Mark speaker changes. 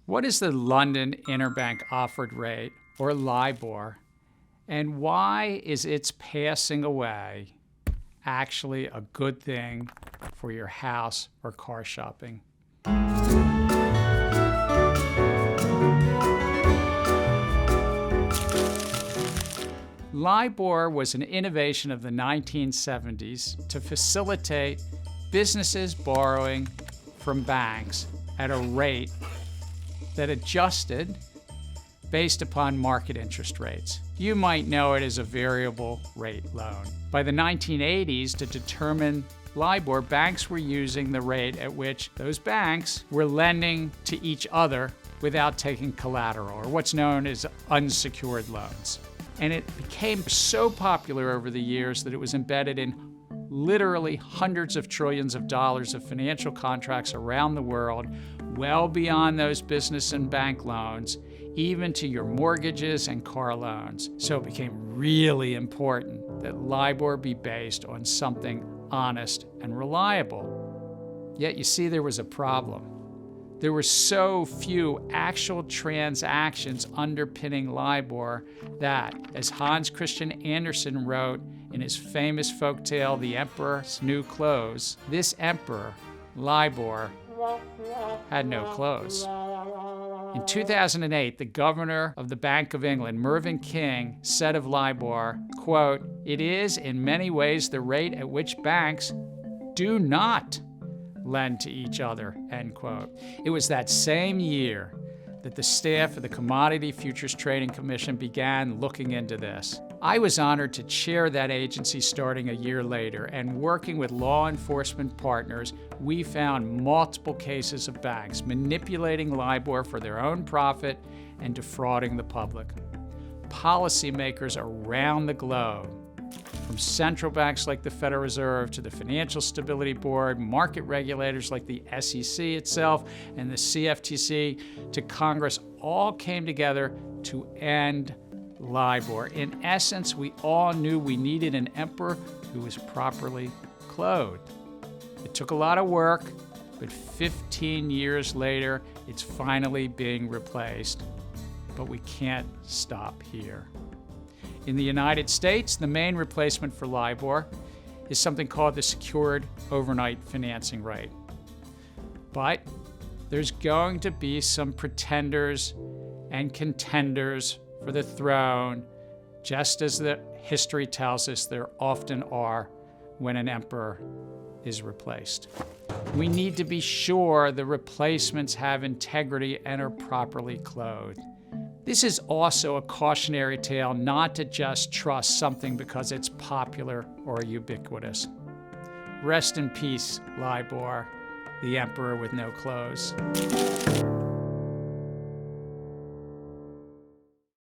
Speaker 1: What is the London Interbank Offered Rate, or LIBOR, and why is its passing away actually a good thing for your house or car shopping? LIBOR was an innovation of the 1970s to facilitate businesses borrowing from banks at a rate that adjusted based upon market interest rates. You might know it as a variable rate loan. By the 1980s, to determine LIBOR, banks were using the rate at which those banks were lending to each other without taking collateral, or what's known as unsecured loans. And it became so popular over the years that it was embedded in literally hundreds of trillions of dollars of financial contracts around the world, well beyond those business and bank loans, even to your mortgages and car loans. So it became really important that LIBOR be based on something honest and reliable. Yet you see, there was a problem. There were so few actual transactions underpinning LIBOR that, as Hans Christian Andersen wrote in his famous folktale, The Emperor's New Clothes, this emperor, LIBOR, had no clothes. In 2008, the governor of the Bank of England, Mervyn King, said of LIBOR, quote, "It is in many ways the rate at which banks do not lend to each other," end quote. It was that same year that the staff of the Commodity Futures Trading Commission began looking into this. I was honored to chair that agency starting a year later, and working with law enforcement partners, we found multiple cases of banks manipulating LIBOR for their own profit and defrauding the public. Policymakers around the globe, from central banks like the Federal Reserve to the Financial Stability Board, market regulators like the SEC itself and the CFTC, to Congress, all came together to end LIBOR. In essence, we all knew we needed an emperor who was properly clothed. It took a lot of work, but 15 years later, it's finally being replaced. But we can't stop here. In the United States, the main replacement for LIBOR is something called the Secured Overnight Financing Rate. But there's going to be some pretenders and contenders for the throne, just as the history tells us there often are when an emperor is replaced. We need to be sure the replacements have integrity and are properly clothed. This is also a cautionary tale not to just trust something because it's popular or ubiquitous. Rest in peace, LIBOR, the emperor with no clothes.